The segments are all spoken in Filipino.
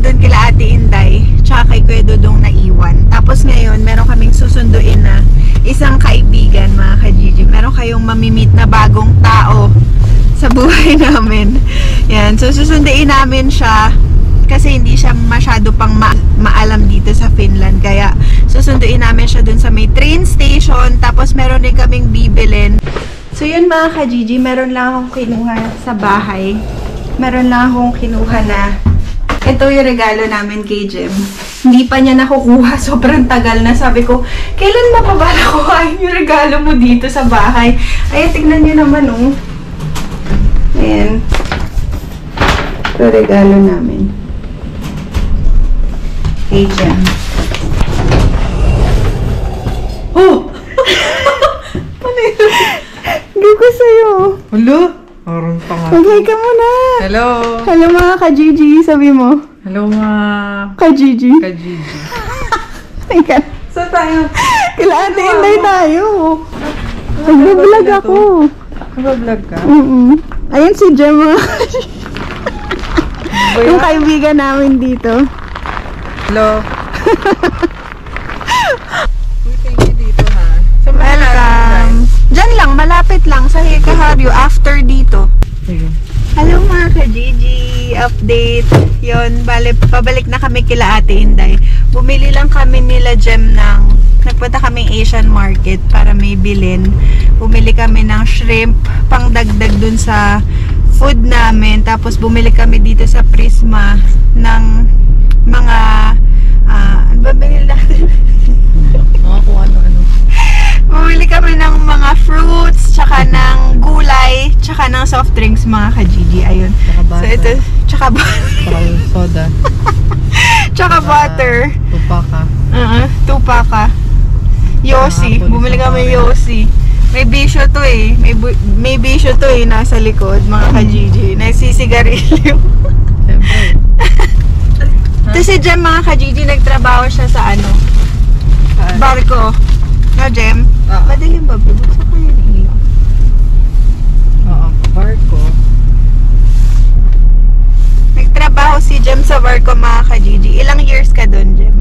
doon kila Ate Inday, tsaka kay Kuya Dudong naiwan. Tapos ngayon, meron kaming susunduin na isang kaibigan, mga ka-Gigi. Meron kayong mamimit na bagong tao sa buhay namin. Yan. So, susunduin namin siya kasi hindi siya masyado pang maalam dito sa Finland. Kaya, susunduin namin siya dun sa may train station. Tapos, meron din kaming bibilin. So, yun mga ka-Gigi. Meron lang akong kinuha sa bahay. Meron lang akong kinuha na ito yung regalo namin kay Jem. Hindi pa niya nakukuha. Sobrang tagal na. Sabi ko, kailan mo pa ba nakuha yung regalo mo dito sa bahay? Ayan, tignan niyo naman, oh. Ayan. Ito regalo namin. Kay Jem. Oh! Ano yun? Hindi ko sa'yo. Hello? Parang pangat. Mag-hi ka muna. Hello. Hello mga ka-Gigi, sabi mo. Hello mga Ka-Gigi. ka-Gigi. Teka. Saan tayo? Kila Ate Inday tayo. Nagbablog ako. Nagbablog ka? Ayun si Jem mga yung kaibigan namin dito. Hello. Uy, thank you dito ha. So, Welcome. Diyan lang, malapit lang sa Hikaharyu after dito. Sige. Hello mga ka-Gigi, update. Yon, pabalik na kami kila Ate Inday. Bumili lang kami nila Jem ng, nagpunta kaming Asian market para may bilhin. Bumili kami ng shrimp, pang dagdag dun sa food namin. Tapos bumili kami dito sa Prisma ng mga, ano ba binili natin? Mga kung ano-ano. Bumili kami ng mga fruits, tsaka ng gulay, tsaka ng soft drinks mga ka-Gigi. Ayun. Tsaka butter. So ito, tsaka Tsaka soda. tsaka butter. Tupaka. Tupaka. Yossi. Bumili kami Yossi. May bisyo to eh. May bisyo to eh nasa likod mga ka-Gigi. Nagsisigarilyo. Siyempre. Ito si Jem mga ka-Gigi, nagtrabaho siya sa ano? Saan? Barko. Na Jem? Madaling ba? Buksan ko yun eh. Oo, barko. Nagtrabaho si Jem sa Barko mga ka-Gigi. Ilang years ka doon, Jem?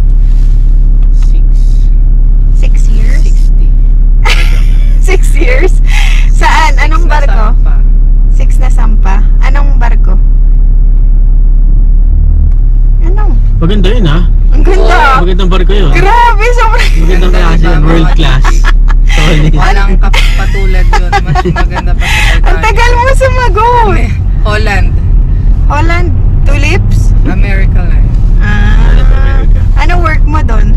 6 years? 60. 6 years? Saan? Anong barko? 6 na sampa. Anong barko? Anong? Maganda yun ha? Ang ganda! Magandang barko yun. Grabe! Sobrang... Magandang klase yun. World class. Solid. Walang patulad yun. Mas maganda pa sa Titanic. Ang tagal mo sumagot! Holland. Holland Tulips? America lang. Ano work mo doon?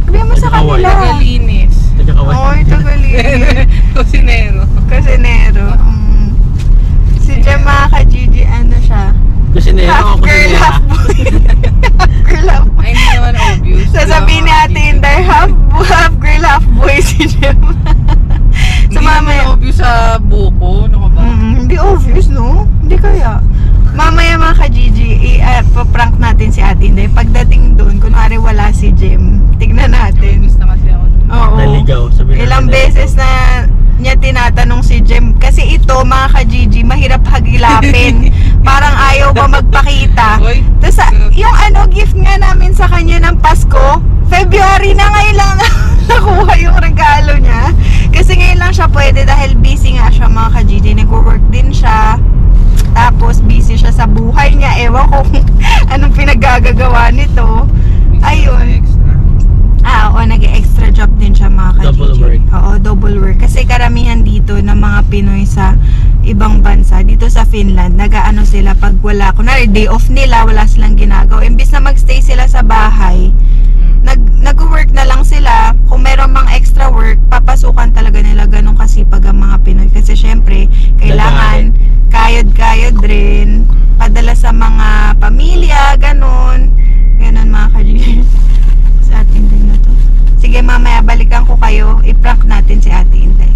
Sabihin mo sa Hawaii. kanila. Tagalinis. Oy, Tagalinis. Kusinero. Kasinero. Si Jem mga ka-Gigi, ano siya? Kasi Half girl, half boy. Half girl, half boy. Ay, hindi naman obvious. Sasabihin ni Ate Inday, half girl, half boy si Jem. Hindi naman obvious sa buko. Ano ka ba? Hindi obvious, no? Hindi kaya. Mamaya mga ka-Gigi, pa-prank natin si Ate Inday. Pagdating doon, kunwari wala si Jem, tignan natin. Gusto kasi ako. Oo. Naligaw. Ilang beses na niya tinatanong si Jem. Kasi ito, mga ka-Gigi, mahirap hagilapin. Parang ayaw pa magpakita. Tapos, yung gift nga namin sa kanya ng Pasko, February na, ngayon lang nakuha yung regalo niya. Kasi ngayon lang siya pwede dahil busy nga siya mga ka-Gigi. Nag-work din siya. Tapos, busy siya sa buhay niya. Ewan ko kung anong pinagagagawa nito. Ayun. Oo, nag-extra job din siya mga ka-Gigi. Double work. Oo, double work. Kasi karamihan dito ng mga Pinoy sa ibang bansa, dito sa Finland, nag-ano sila pag wala, kunwari day off nila, wala silang ginagawa. Imbis na magstay sila sa bahay, nag-work na lang sila. Kung meron mang extra work, papasukan talaga nila, ganun kasipag ang mga Pinoy. Kasi syempre, kailangan kayod-kayod rin, padala sa mga pamilya, ganun. Ganun mga ka-Gigi. Sa atin din na to. Sige, mamaya balikan ko kayo, i-prank natin si Ate Inday.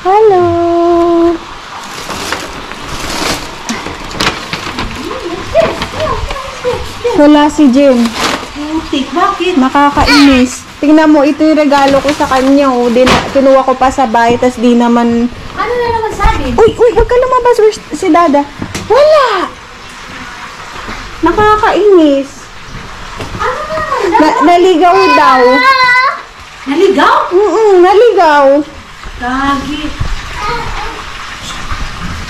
Hello! Wala si Jem. putik. Bakit? Nakakainis. Tingnan mo, ito yung regalo ko sa kanya. Oh. Kinuha ko pa sa bahay, tas di naman... Ano na naman sabi? Uy, huwag ka lumabas. Where's si Dada? Wala! Nakakainis. Ano naman? Naligaw daw. Naligaw? Naligaw. Gagi.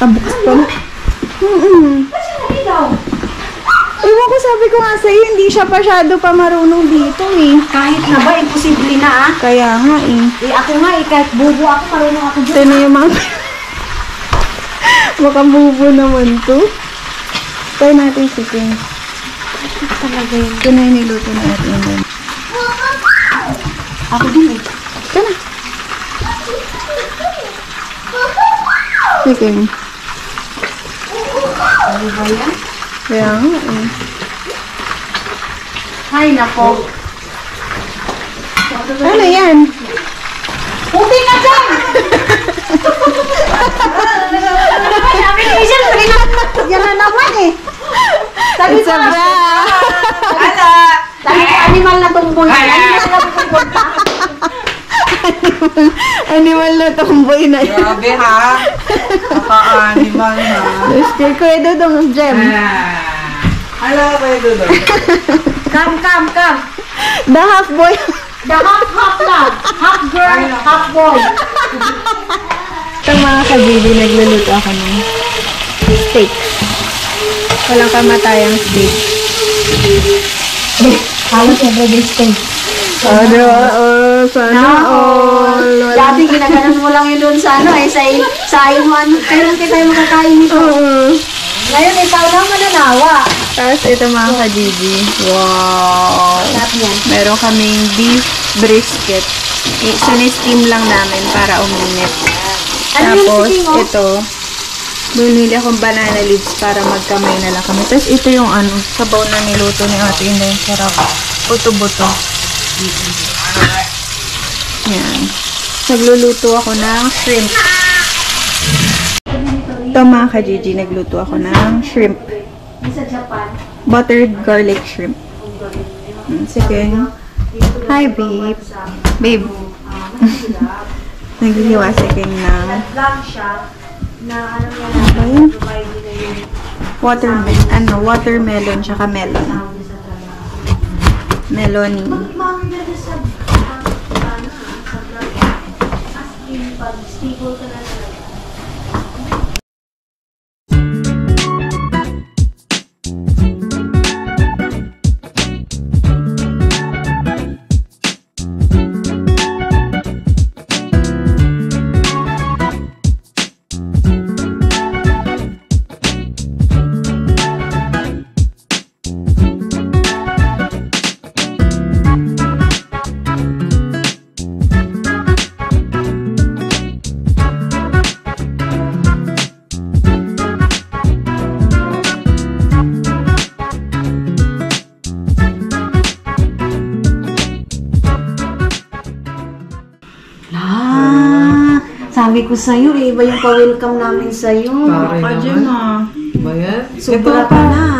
Bukas pa na. Ba't siya naligaw? Ewan ko, sabi ko nga sa'yo, hindi siya masyado pa marunong dito eh. Kahit na ba, imposible na ah. Kaya nga eh. Eh ako nga, kahit bubo ako, marunong ako Ito dyan. na yung mga... Makabubo naman to. Try natin chicken. Talaga yun. Ito na yung niluto natin. Ako din eh. Ito na. Chicken. Ano ba yan? Kaya nga eh. Ay, nako. Ano yan? Puti ka dyan! Sabi ni Michelle, yan na naman eh. Sabi It's ko, a bra! sabi ko, animal na tumboy. Animal na tumboy pa. Animal na tomboy na yan. Grabe ha. Naka-animal ha. Kay Kuya Dodong gem. Hala kayo doon. Come. The half boy. The half lang. Half girl, half boy. Ito mga kabibi, nagluluto ako ng steak. Walang kamatayang steak. Halos everyday steak. Sana all. Dati ginaganon mo lang yun doon sa ano eh, sa mo ano, kailan tayo makakain nito? Ngayon ikaw lang mananawa. Tapos ito mga ka-Gigi. Wow! Lahat yan. Meron kaming beef brisket. Sinesteam lang namin para uminit. Ano yung Tapos steam, oh? ito, bumili akong banana leaves para magkamay na lang kami. Tapos ito yung ano, sabaw na niluto ni Ate Inday. Sarap. Buto-buto. Yan. Nagluluto ako ng shrimp. Ito mga ka-Gigi, nagluto ako ng shrimp. Sa Japan. Buttered garlic shrimp. Second. Hi, babe. Babe. Naghihiwa si King ng Nag-vlog siya na ano yan Ano yun? provide nila yung watermelon tsaka melon. tawag sa trabaho. Melon. Maganda sa vlog. As in, pag stable ka na talaga. Sabi ko sa'yo, iba yung pa-welcome namin sa'yo. Pare naman. Ba yan? Sobra ka na, ha?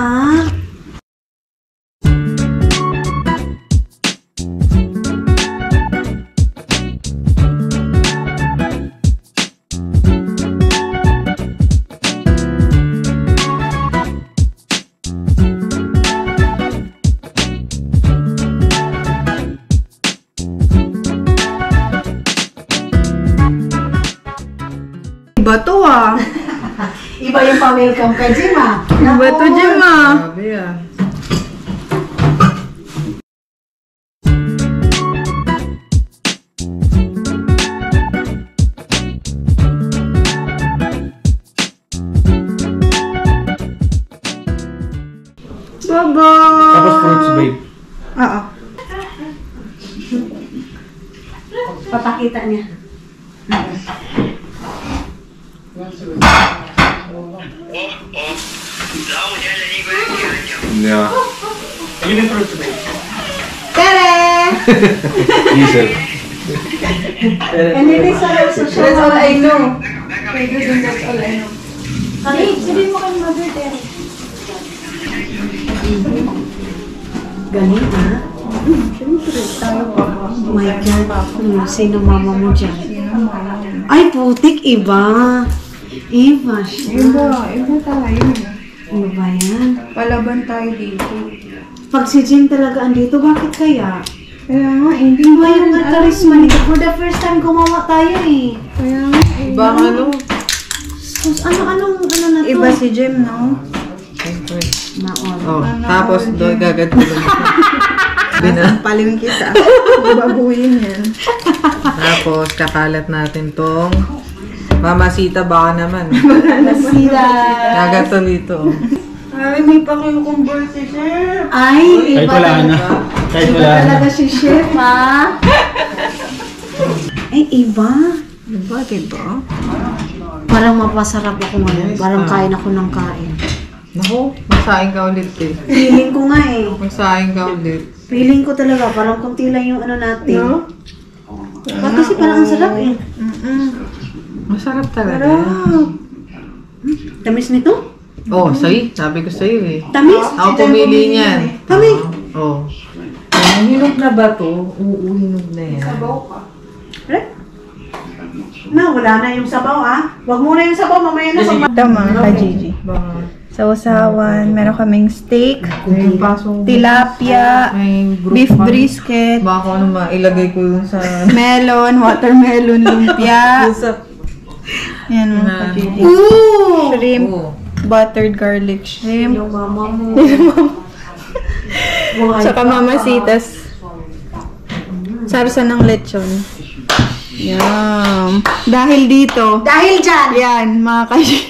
Iba to ah. Iba yung pa-welcome kay Jim, ha? Iba to, Jim ah. Grabe ah. Baba! Tapos fruits, babe. Oo. Papakita niya. Yeah. Ayun yung fruits, babe. Tere! Diesel. And it is also That's all I know. That's all I know. Kali, sabihin mo kay Mother Terry. Galing, ha? Oh my God. Sino mama mo dyan? Ay, putik. Iba. Iba siya. Iba tayo. Ano ba yan? Palaban tayo dito. Pag si Jim talaga andito, bakit kaya? Kaya nga, hindi Iba mo yung charisma nito. For the first time gumawa tayo eh. Kaya nga, Ibang ano? Sus, ano na to? Iba si Jem, no? Naon. Oh, tapos doon gagad Palim kita. Babuyin yan. Tapos kakalat natin tong mamasita baka naman. Sila. Kagato dito. Ay, may pakinukumbol si Chef. Ay, Kahit iba wala na. talaga. Kahit Iba wala na. talaga si Chef, ha? Ay, iba. Diba, diba? Parang mapasarap ako ngayon. Parang kain ako ng kain. Naku, magsaing ka ulit eh. Feeling ko nga eh. Magsaing ka ulit. Feeling ko talaga, parang konti lang yung ano natin. No? Kasi parang ang sarap eh. Masarap talaga. Tamis nito? Oh, sa'yo. Sabi ko sa'yo eh. Tamis? Ako pumili niyan. Tamis? Oh. Hinog na ba to? Oo, hinog na yan. Eh? Na, wala na yung sabaw ah. Wag muna yung sabaw, mamaya na. Ito mga ka-Gigi. Sa usawan, meron kaming steak, May pasong tilapia, may beef brisket, Baka ano ilagay ko yun sa... melon, watermelon, lumpia. sa... Yan mga ka-Gigi. Ooh! Shrimp, Oo. buttered garlic shrimp. Yung mama mo. Saka mamasitas. Sarsa ng lechon. Yum. Dahil dito, Dahil dyan, yan, mga ka-Gigi.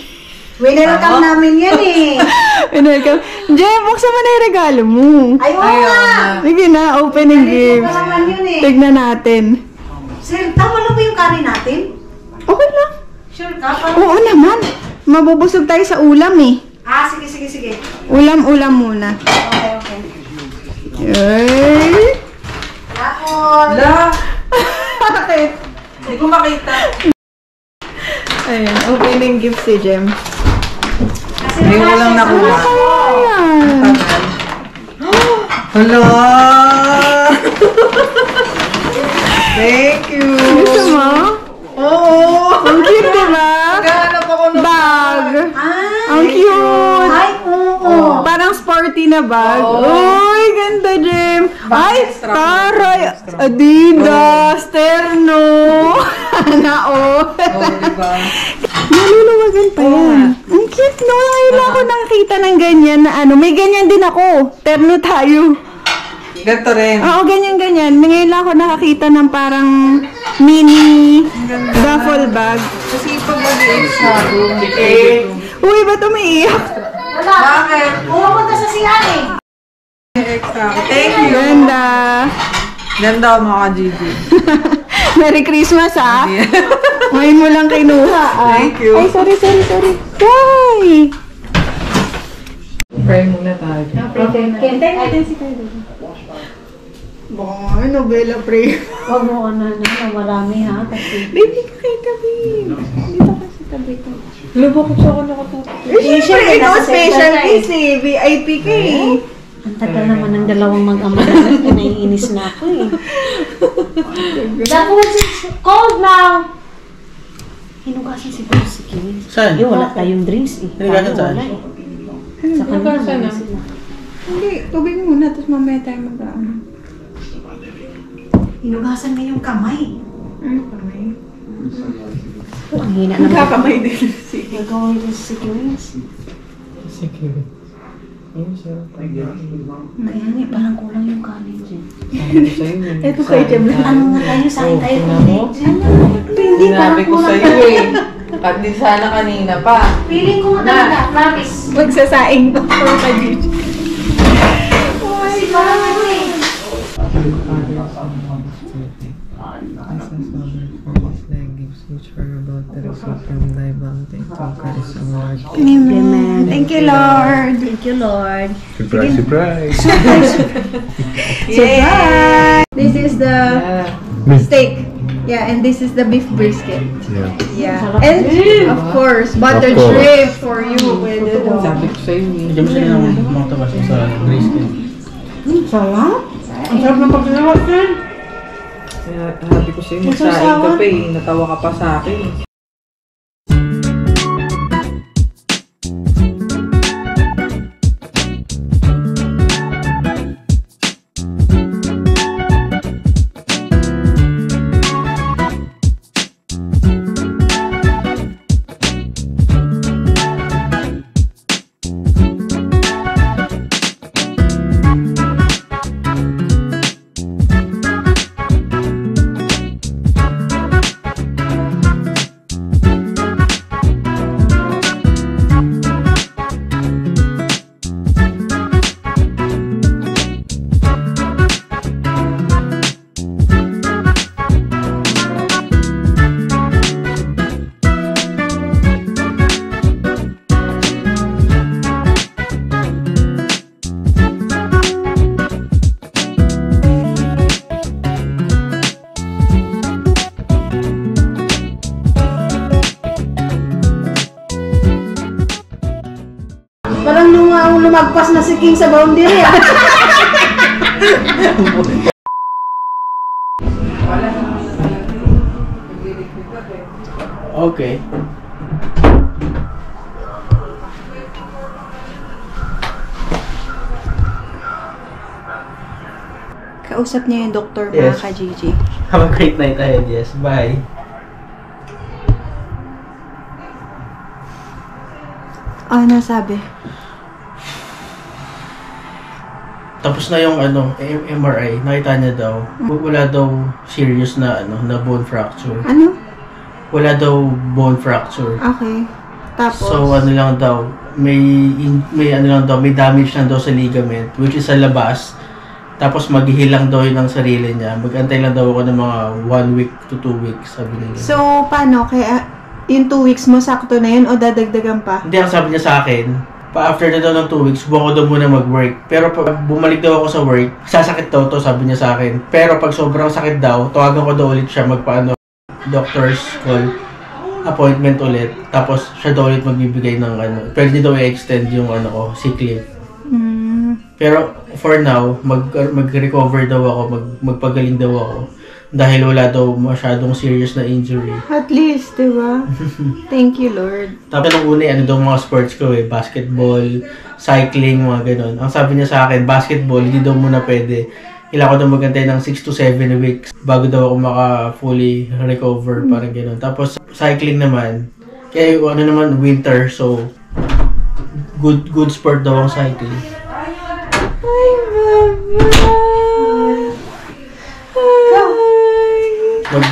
winelcome namin yan eh. Welcome. Jay, buksan mo na yung regalo mo. Ay, oo nga. Sige na, opening Ito gifts. pa naman yun eh. Tignan natin. Sir, tama lang ba yung kanin natin? Okay lang. Sure ka? Parang... Oo naman. Mabubusog tayo sa ulam eh. Ah, sige. Ulam muna. Okay. Yay! Tapos, La! Bakit? Hindi ko makita. Ayun, opening gift si Jem. Ngayon ko lang nakuha. Ayan. Hello! Thank you! Gusto mo? Oo! Ang cute, diba? Naghahanap ako ng Bag. ah, Ang cute. ay, oo. Parang sporty na bag. Oo. Uy, ganda, Jem. Ay, extra. taray. Adidas, terno. Nao. Oo, diba? Naluluwagan pa yan. Ang cute, no? Ngayon ako nakita ng ganyan na ano. May ganyan din ako. Terno tayo. Ganito rin. Oo, ganyan-ganyan. Ngayon lang ako nakakita ng parang mini duffel bag. Kasi pag mag-iis na ako, Uy, ba't umiiyak? Wala. Bakit? Pumunta sa siyan eh. Extra. Thank you. Ganda. Ganda mga Gigi. Merry Christmas, ah. Ngayon mo lang kinuha, ah. Thank you. Ay, sorry. Yay! Pray muna tayo. Kenteng natin si Kyle. Boy, Nobela pray. Huwag mo na marami ha. Kasi... Baby, kay tabi. Dito kasi tabi ko. Lubok ko siya ako nakatapos. Siyempre, ikaw nasa special center ka case eh. VIP ka eh. Ang tagal naman ng dalawang mag-ama na naiinis na ako eh. Dapat cold now! Hinugasan siguro si Kim. Saan? Wala tayong drinks eh. Hinugasan saan? Wala eh. Sa kanila Hinugasan wala na. sila. Hindi, tubig muna, tapos mamaya tayo mag-ano. Hinugasan na yung kamay. Kamay. Ang hina naman. Nagkakamay din si Nagawin din si Kim. Sige. Ayun siya. Kaya nga, parang kulang yung kanin dyan. Ito kay Jem lang. Ano nga tayo, saan tayo tingnan mo. dyan? Hindi, Sinabi ko kulang sa'yo eh. At di sana kanina pa. Feeling ko nga talaga, promise. Magsasaing pa for ka-Gigi. Kasi parang ano eh. Amen. Thank you, Lord. Thank you, Lord. Surprise, surprise. Surprise! This is the steak. Yeah, and this is the beef brisket. Yeah. Yeah. And, of course, buttered Of course. shrimp for you. Pwede daw. Sabi ko sa'yo eh. Hindi kami sila naman mga tabas sa brisket. Sarap. Ang sarap ng pagkinawa, sir. Kaya sabi ko sa'yo, magsaing ka pa eh. Natawa ka pa sa akin. Parang nung lumagpas na si King sa boundary ah. Okay. Kausap niya yung doktor, Yes. mga ka-Gigi. Have a great night ahead. Yes. Bye. Ano sabi? Tapos na yung MRI. Nakita niya daw. Wala daw serious na na bone fracture. Ano? Wala daw bone fracture. Okay. Tapos? So lang daw, may damage lang daw sa ligament, which is sa labas. Tapos maghihilang daw yun ang sarili niya. Mag-antay lang daw ako ng mga 1 week to 2 weeks, sabi nila. So, paano? Kaya, yung 2 weeks mo, sakto na yun o dadagdagan pa? Hindi, ang sabi niya sa akin, after na daw ng 2 weeks, subukan ko daw muna mag-work. Pero pag bumalik daw ako sa work, sasakit daw to, sabi niya sa akin. Pero pag sobrang sakit daw, tawagan ko daw ulit siya doctor's call, appointment ulit. Tapos siya daw ulit magbibigay ng pwede daw i-extend yung sick leave. Pero for now, mag-recover daw ako, magpagaling daw ako. Dahil wala daw masyadong serious na injury. At least, di ba? Thank you, Lord. Tapos nung una, daw mga sports ko basketball, cycling, mga ganon. Ang sabi niya sa akin, basketball, hindi daw muna pwede. Kailangan ko daw magantay ng 6 to 7 weeks bago daw ako maka-fully recover, parang ganon. Tapos cycling naman, kaya naman, winter, so good sport daw ang cycling. Ay,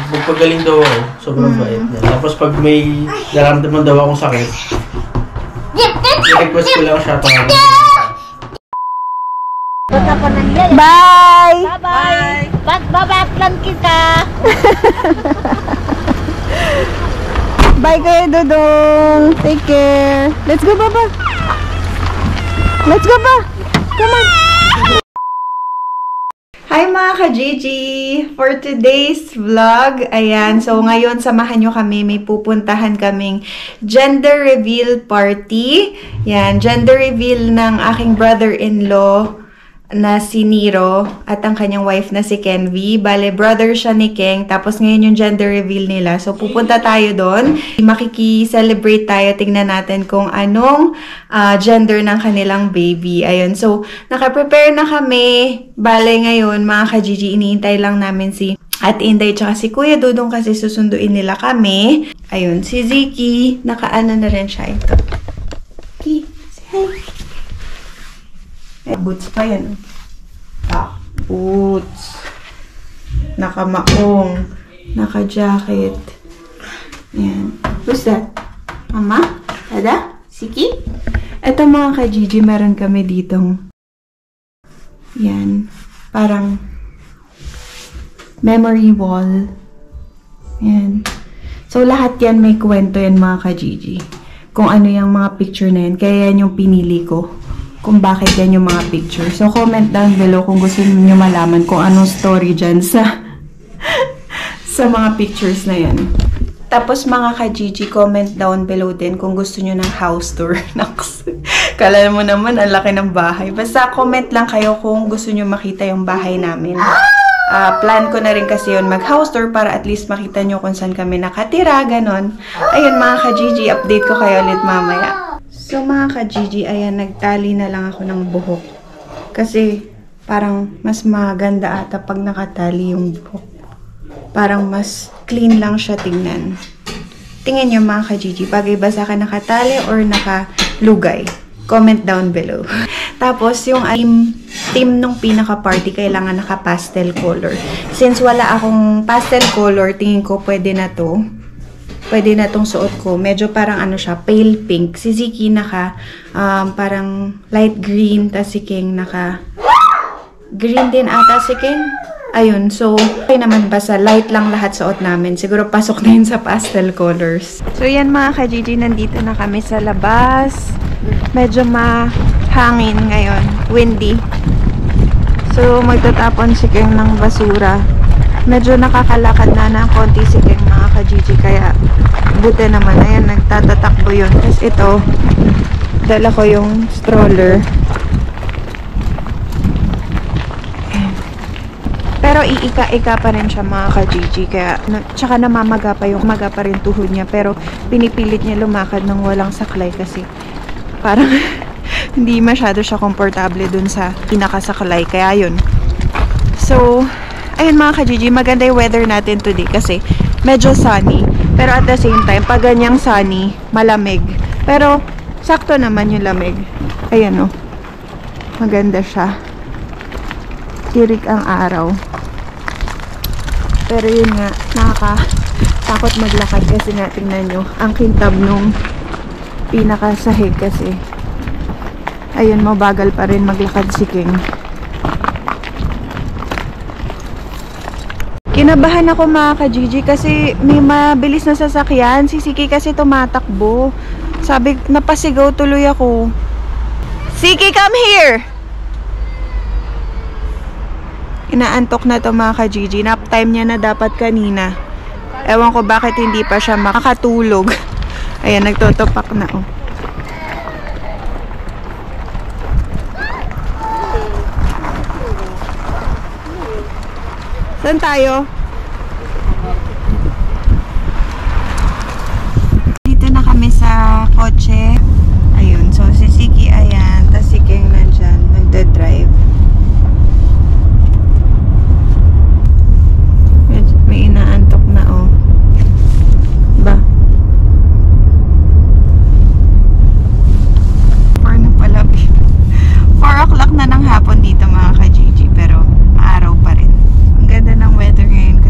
Magpagaling daw ako. Sobrang bait niya. Tapos pag may nararamdaman daw akong sakit, i-request ko lang siya tawagin. Bye! Bye-bye! Pagbabaklan kita! Bye kayo, Dodong! Take care! Let's go, Baba! Let's go, Ba! Come on! Hi mga ka-Gigi! For today's vlog, ayan, so ngayon samahan nyo kami, may pupuntahan kaming gender reveal party. Yan, gender reveal ng aking brother-in-law na si Nero at ang kanyang wife na si Kenvi. Bale, brother siya ni Keng, tapos ngayon yung gender reveal nila. So, pupunta tayo doon. Makiki-celebrate tayo, tingnan natin kung anong gender ng kanilang baby. Ayun, so, naka-prepare na kami. Bale, ngayon, mga ka-Gigi, iniintay lang namin si at Inday tsaka si Kuya Dudong kasi susunduin nila kami. Ayun, si Ziki, nakaano na rin siya ito. Ki, say hi. Boots pa yan. Boots. Nakamaong. Naka-jacket. Yan. Who's that? Mama? Dada? Siki? Ito mga ka-Gigi, meron kami ditong yan. Parang memory wall. Yan. So, lahat yan may kwento yan mga ka-Gigi. Kung ano yung mga picture na yan. Kaya yan yung pinili ko. Kung bakit yan yung mga picture. So, comment down below kung gusto niyo malaman kung anong story dyan sa mga pictures na yan. Tapos, mga ka-Gigi, comment down below din kung gusto niyo ng house tour. Kala mo naman, ang laki ng bahay. Basta comment lang kayo kung gusto nyo makita yung bahay namin. Plan ko na rin kasi yun mag-house tour para at least makita nyo kung saan kami nakatira, ganon. Ayun mga ka-Gigi, update ko kayo ulit mamaya. So mga ka-Gigi, ayan, nagtali na lang ako ng buhok. Kasi parang mas maganda ata pag nakatali yung buhok. Parang mas clean lang siya tingnan. Tingin nyo mga ka-Gigi, bagay ba sa akin nakatali or nakalugay? Comment down below. Tapos, yung team nung pinaka-party, kailangan naka-pastel color. Since wala akong pastel color, tingin ko pwede na to. Pwede na tong suot ko. Medyo parang ano siya, pale pink. Si Ziki naka parang light green, tas si King naka green din ata si King. Ayun, so, okay naman basta light lang lahat suot namin. Siguro pasok na yun sa pastel colors. So, yan mga ka-Gigi, nandito na kami sa labas. Medyo mahangin ngayon. Windy. So, magtatapon si King ng basura. Medyo nakakalakad na ng konti si King mga ka-Gigi. Kaya, buti naman. Ayan, nagtatatakbo yun. Tapos ito, dala ko yung stroller. Pero iika-ika pa rin siya mga ka-Gigi. Kaya, tsaka namamaga pa rin tuhod niya. Pero, pinipilit niya lumakad ng walang saklay kasi parang hindi masyado siya komportable dun sa pinakasaklay. Kaya yun. So, ayun mga ka-Gigi, maganda yung weather natin today kasi medyo sunny. Pero at the same time, pag ganyang sunny, malamig. Pero, sakto naman yung lamig. Ayan o. Maganda siya. Tirik ang araw. Pero yun nga, nakakatakot maglakad kasi nga, tingnan nyo, ang kintab nung pinakasahig kasi ayun, mabagal pa rin maglakad si King. Kinabahan ako mga ka-Gigi kasi may mabilis na sasakyan. Si Siki kasi tumatakbo. Sabi, napasigaw tuloy ako. Siki, come here! Inaantok na to mga ka-Gigi. Nap time niya na dapat kanina. Ewan ko bakit hindi pa siya makakatulog. Ayan, nagtotopak na oh. Saan tayo? Dito na kami sa kotse. Ayun, so si Siki ayan, tas si King nandyan, nagda-drive. May inaantok na oh. Ba? 4 o'clock na ng hapon dito mga ka-Gigi, pero maaraw pa rin. Ang ganda ng weather ngayon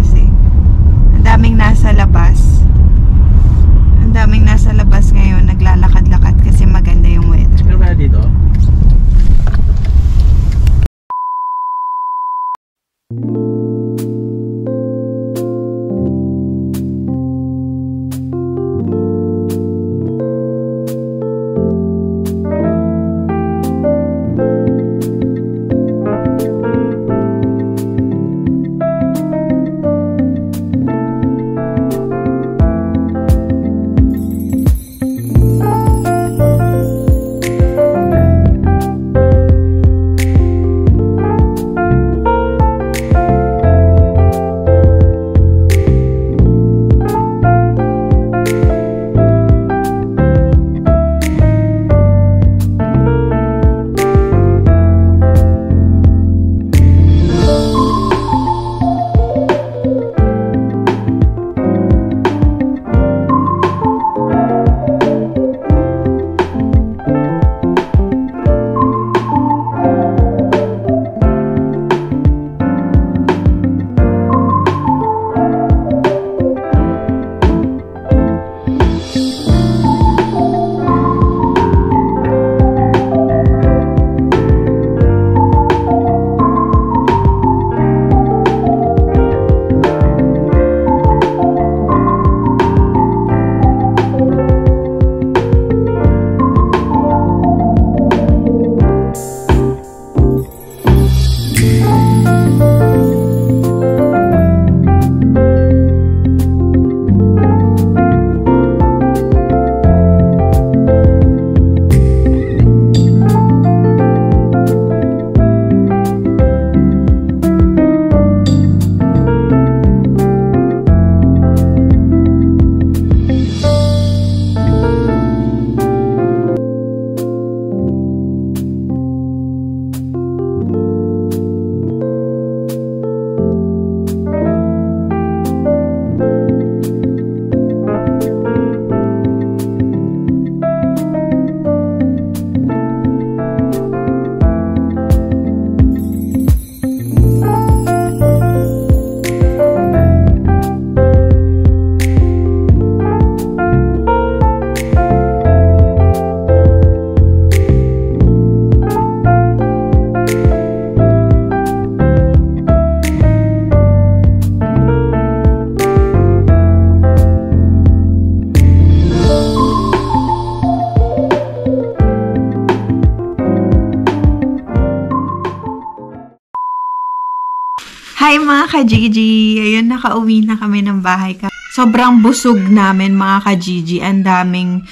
Hi mga ka-Gigi! Ayun, nakauwi na kami ng bahay. Sobrang busog namin mga ka-Gigi. Ang daming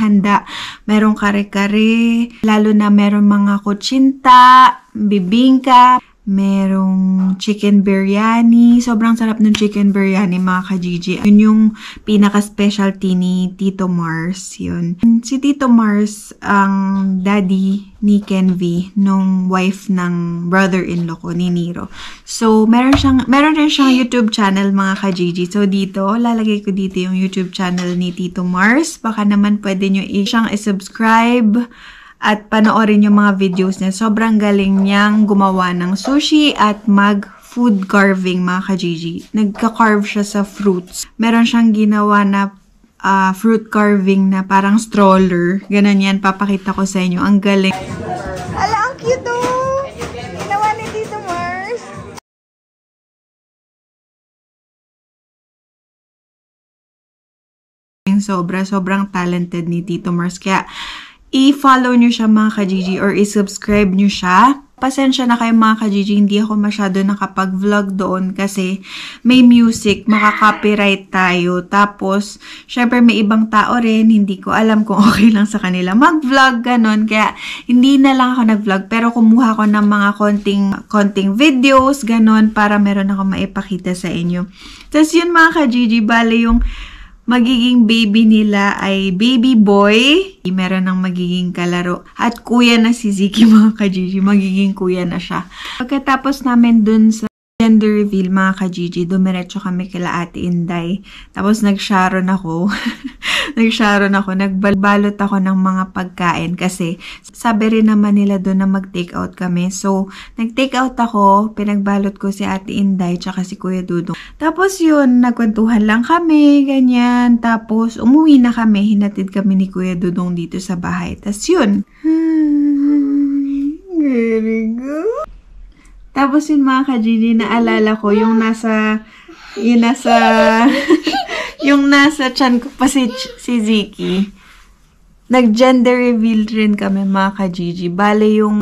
handa. Merong kare-kare, lalo na merong mga kutsinta, bibingka, merong chicken biryani. Sobrang sarap ng chicken biryani mga ka-Gigi. Yun yung pinaka-specialty ni Tito Mars. Yun. Si Tito Mars, ang daddy ni Kenvi, nung wife ng brother-in-law ko, ni Niro. So, meron rin siyang YouTube channel mga ka-Gigi. So, dito, lalagay ko dito yung YouTube channel ni Tito Mars. Baka naman pwede nyo siyang i-subscribe at panoorin yung mga videos niya. Sobrang galing niyang gumawa ng sushi at mag-food carving, mga ka-Gigi. Nagka-carve siya sa fruits. Meron siyang ginawa na fruit carving na parang stroller. Ganon yan. Papakita ko sa inyo. Ang galing. Ala, ang cute oh! Ginawa ni Tito Mars. Sobrang talented ni Tito Mars. Kaya, i-follow nyo siya mga ka-Gigi or i-subscribe nyo siya. Pasensya na kayo mga ka-Gigi, hindi ako masyado nakapag-vlog doon kasi may music, makaka-copyright tayo. Tapos, syempre may ibang tao rin, hindi ko alam kung okay lang sa kanila mag-vlog, ganon. Kaya, hindi na lang ako nag-vlog, pero kumuha ko ng mga konting videos, ganon, para meron ako maipakita sa inyo. Tapos yun mga ka-Gigi, bale yung magiging baby nila ay baby boy. Meron ng magiging kalaro. At kuya na si Ziki mga ka-Gigi. Magiging kuya na siya. Pagkatapos namin dun sa gender reveal mga ka-Gigi, dumiretso kami kila Ate Inday. Tapos nag-sharon ako. Nagbalbalot ako ng mga pagkain kasi sabi rin naman nila doon na mag-take out kami. So, nag-take out ako, pinagbalot ko si Ate Inday tsaka si Kuya Dudong. Tapos yun, nagkwentuhan lang kami, ganyan. Tapos, umuwi na kami, hinatid kami ni Kuya Dudong dito sa bahay. Tapos yun. Very good. Tapos yun mga ka-Gigi, naalala ko yung nasa yung nasa chan ko pa si Ziki. Nag-gender reveal rin kami mga ka-Gigi. Bale yung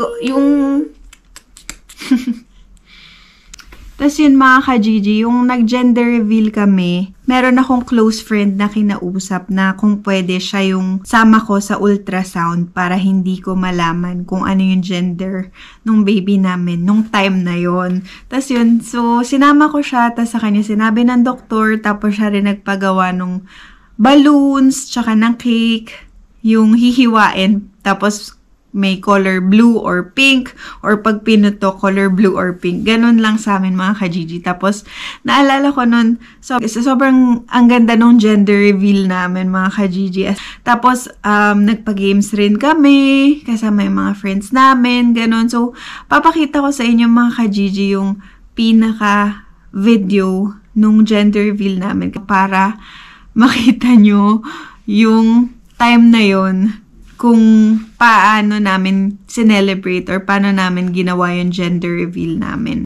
Tapos yun mga ka-Gigi, yung nag-gender reveal kami, meron akong close friend na kinausap na kung pwede siya yung sama ko sa ultrasound para hindi ko malaman kung ano yung gender nung baby namin nung time na yon. Tapos yun, so sinama ko siya, tapos sa kanya sinabi ng doktor, tapos siya rin nagpagawa nung balloons, tsaka ng cake, yung hihiwain, tapos may color blue or pink, or pag pinuto, color blue or pink. Ganun lang sa amin mga ka-Gigi. Tapos, naalala ko nun, sobrang ang ganda nung gender reveal namin mga ka-Gigi. Tapos, nagpa-games rin kami, kasama yung mga friends namin, ganun. So, papakita ko sa inyo mga ka-Gigi yung pinaka-video nung gender reveal namin para makita nyo yung time na yon kung paano namin sinelebrate or paano namin ginawa yung gender reveal namin.